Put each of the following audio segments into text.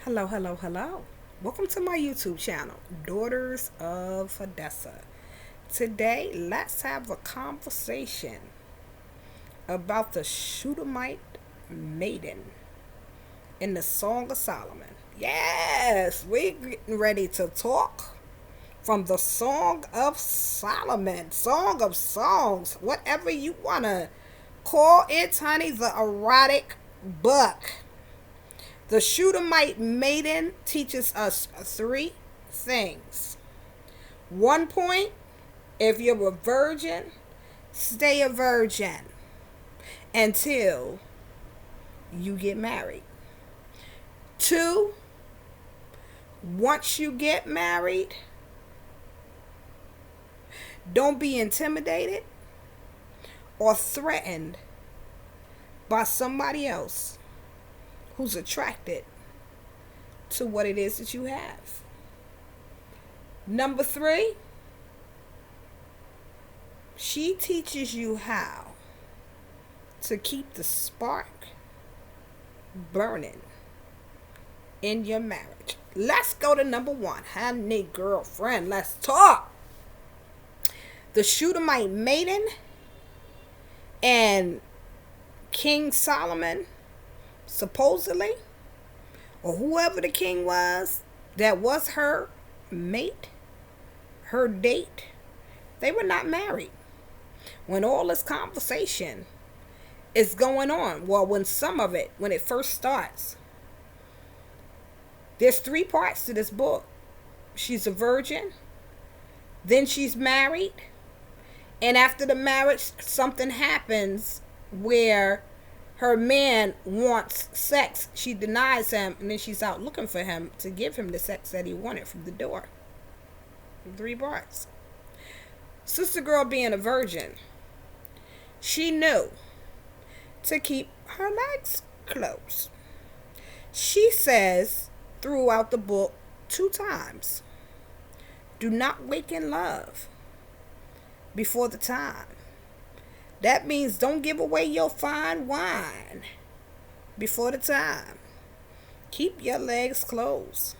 Hello, hello, hello. Welcome to my YouTube channel, Daughters of Hadessah. Today, let's have a conversation about the Shunammite maiden in the Song of Solomon. Yes, we're getting ready to talk from the Song of Solomon, Song of Songs, whatever you want to call it, honey, the erotic book. The Shunammite maiden teaches us three things. 1 point, if you're a virgin, stay a virgin until you get married. 2, once you get married, don't be intimidated or threatened by somebody else who's attracted to what it is that you have. Number 3, she teaches you how to keep the spark burning in your marriage. Let's go to number 1. Honey, girlfriend, let's talk. The Shunammite maiden and King Solomon, supposedly, or whoever the king was that was her mate, her date, they were not married. When all this conversation is going on, well, when some of it, when it first starts, there's 3 parts to this book. She's a virgin, then she's married, and after the marriage, something happens where her man wants sex. She denies him, and then she's out looking for him to give him the sex that he wanted from the door. 3 parts. Sister girl, being a virgin, she knew to keep her legs closed. She says throughout the book 2 times, do not wake in love before the time. That means don't give away your fine wine before the time. Keep your legs closed.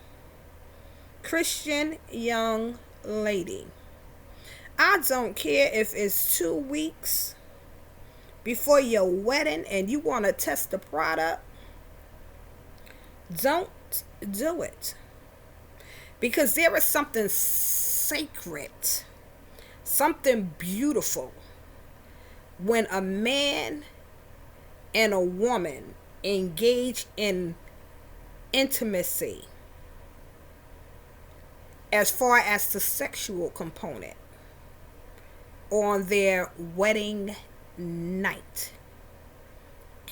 Christian young lady, I don't care if it's 2 weeks before your wedding and you want to test the product. Don't do it. Because there is something sacred, something beautiful when a man and a woman engage in intimacy as far as the sexual component on their wedding night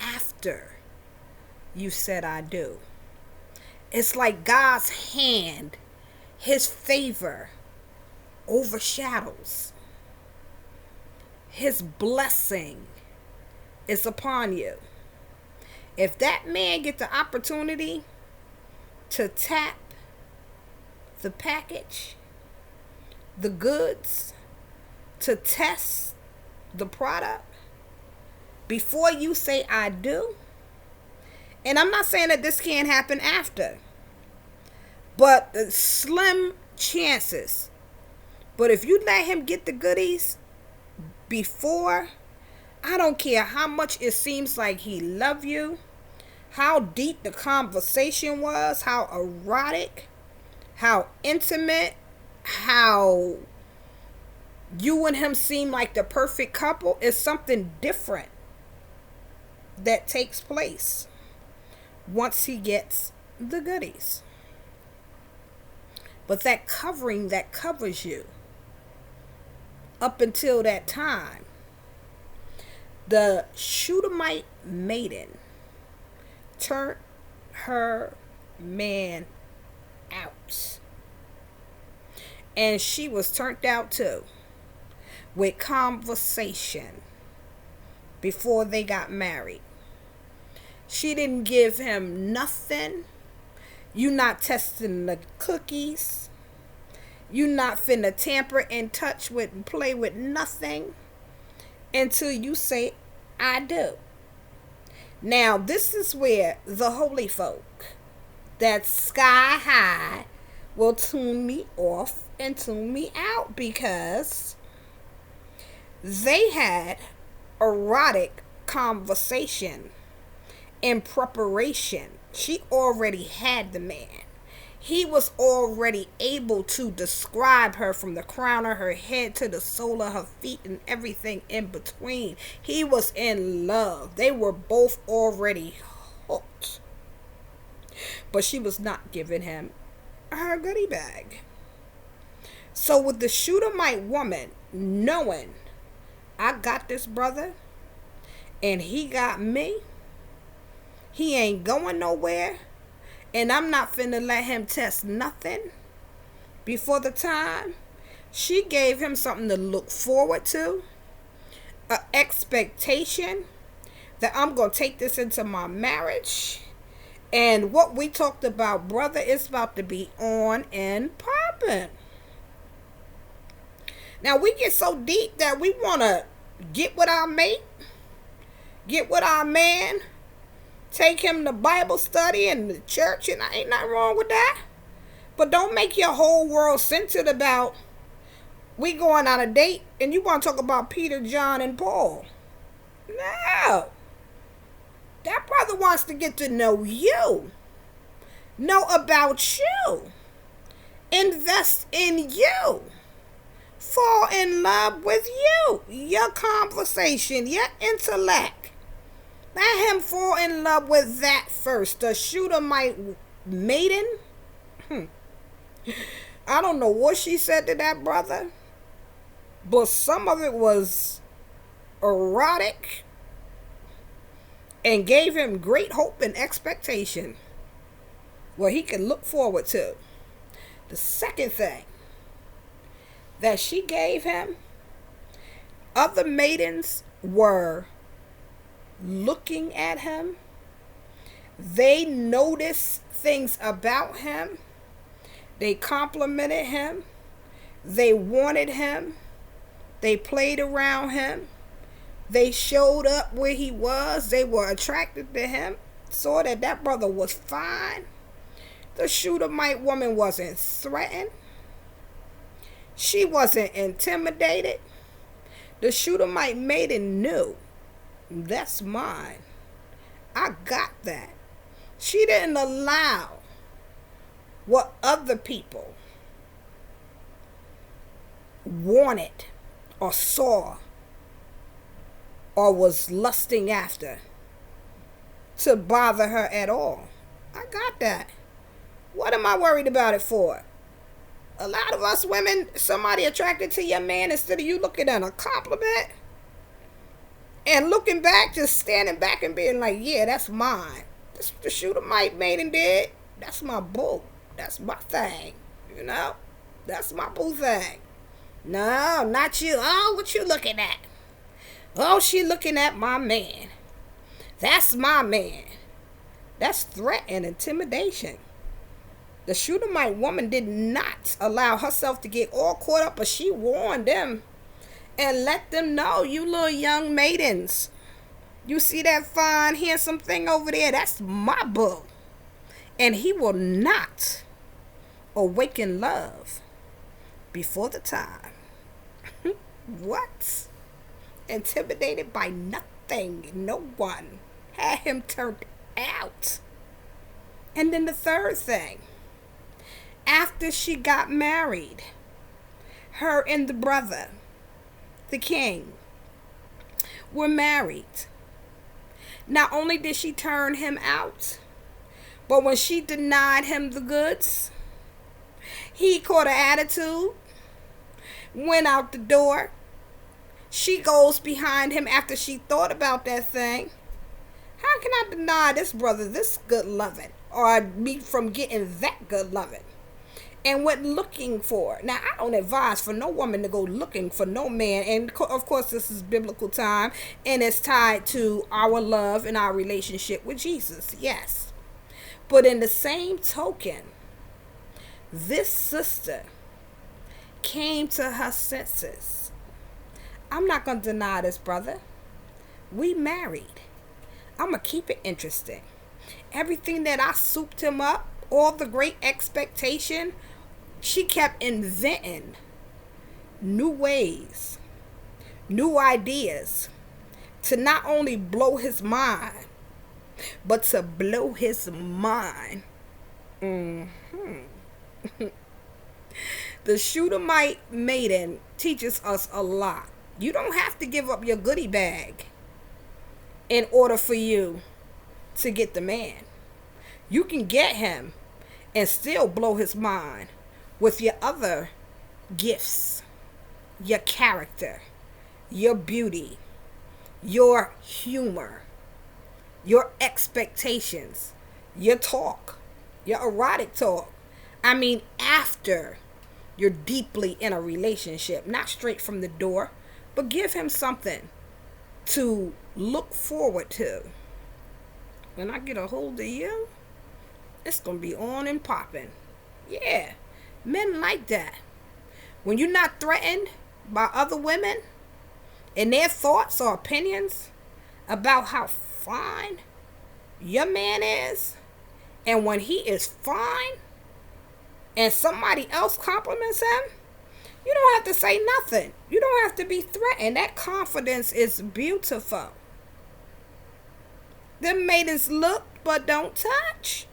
after you said I do. It's like God's hand, his favor overshadows. His blessing is upon you. If that man get the opportunity to tap the package, the goods, to test the product before you say I do, and I'm not saying that this can't happen after, but slim chances. But if you let him get the goodies before, I don't care how much it seems like he loved you, how deep the conversation was, how erotic, how intimate, how you and him seem like the perfect couple, is something different that takes place once he gets the goodies. But that covering that covers you up until that time, the Shunammite maiden turned her man out. And she was turned out too, with conversation before they got married. She didn't give him nothing. You not testing the cookies. You not finna tamper and touch with and play with nothing until you say I do. Now, this is where the holy folk that sky high will tune me off and tune me out, because they had erotic conversation in preparation. She already had the man. He was already able to describe her from the crown of her head to the sole of her feet and everything in between. He was in love. They were both already hooked. But she was not giving him her goodie bag. So with the Shunammite woman knowing, I got this brother and he got me, he ain't going nowhere, and I'm not finna let him test nothing before the time, she gave him something to look forward to, an expectation that I'm going to take this into my marriage. And what we talked about, brother, is about to be on and popping. Now, we get so deep that we want to get with our mate, get with our man, take him to Bible study and the church, and ain't nothing wrong with that. But don't make your whole world centered about we going on a date and you want to talk about Peter, John, and Paul. No. That brother wants to get to know you, know about you, invest in you, fall in love with you, your conversation, your intellect. Let him fall in love with that first. The Shunammite maiden. I don't know what she said to that brother, but some of it was erotic and gave him great hope and expectation, what he can look forward to. The second thing that she gave him, other maidens were looking at him. They noticed things about him. They complimented him. They wanted him. They played around him. They showed up where he was. They were attracted to him. Saw that that brother was fine. The Shunammite woman wasn't threatened. She wasn't intimidated. The Shunammite maiden knew, that's mine. I got that. She didn't allow what other people wanted or saw or was lusting after to bother her at all. I got that. What am I worried about it for? A lot of us women, somebody attracted to your man, instead of you looking at a compliment and looking back, just standing back and being like, yeah, that's mine. That's what the Shunammite maiden did. That's my boo. That's my thing. You know? That's my boo thing. No, not you. Oh, what you looking at? Oh, she looking at my man. That's my man. That's threat and intimidation. The Shunammite woman did not allow herself to get all caught up, but she warned them and let them know, you little young maidens, you see that fine, handsome thing over there? That's my boo. And he will not awaken love before the time. What? Intimidated by nothing, no one. Had him turned out. And then the third thing, after she got married, her and the brother, the king, were married. Not only did she turn him out, but when she denied him the goods, he caught an attitude, went out the door. She goes behind him after she thought about that thing. How can I deny this brother this good loving, or me from getting that good loving? And went looking for. Now, I don't advise for no woman to go looking for no man. And of course, this is biblical time, and it's tied to our love and our relationship with Jesus. Yes. But in the same token, this sister came to her senses. I'm not going to deny this brother. We married. I'm going to keep it interesting. Everything that I souped him up all the great expectation, she kept inventing new ways, new ideas to not only blow his mind, but to blow his mind. The Shunammite maiden teaches us a lot. You don't have to give up your goodie bag in order for you to get the man. You can get him and still blow his mind with your other gifts, your character, your beauty, your humor, your expectations, your talk, your erotic talk. I mean, after you're deeply in a relationship, not straight from the door, but give him something to look forward to. When I get a hold of you, it's going to be on and popping. Yeah, men like that. When you're not threatened by other women and their thoughts or opinions about how fine your man is, and when he is fine and somebody else compliments him, you don't have to say nothing. You don't have to be threatened. That confidence is beautiful. Them maidens look but don't touch.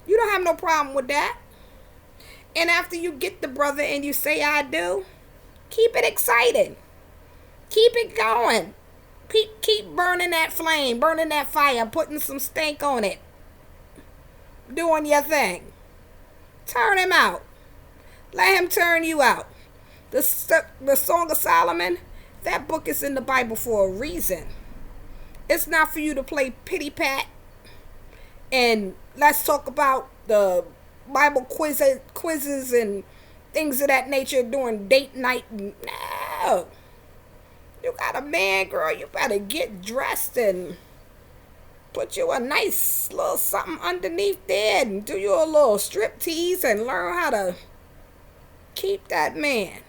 You don't have no problem with that. And after you get the brother and you say I do, keep it exciting. Keep it going. Keep burning that flame, burning that fire, putting some stank on it. Doing your thing. Turn him out. Let him turn you out. The Song of Solomon, that book is in the Bible for a reason. It's not for you to play pity pat and let's talk about the Bible quizzes and things of that nature during date night. No. You got a man, girl, you better get dressed and put you a nice little something underneath there and do you a little strip tease and learn how to keep that man.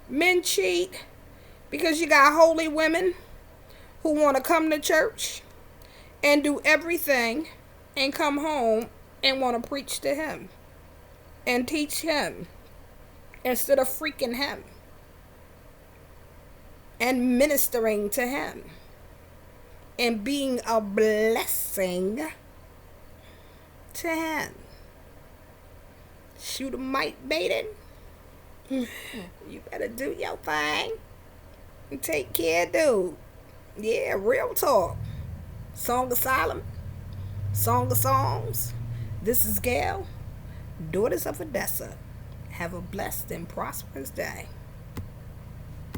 Men cheat because you got holy women who want to come to church and do everything and come home and want to preach to him and teach him instead of freaking him and ministering to him and being a blessing to him. Shunammite maiden, you better do your thing and take care, dude. Yeah, real talk. Song of Solomon, Song of Songs. This is Gail, Daughters of Hadessah. Have a blessed and prosperous day.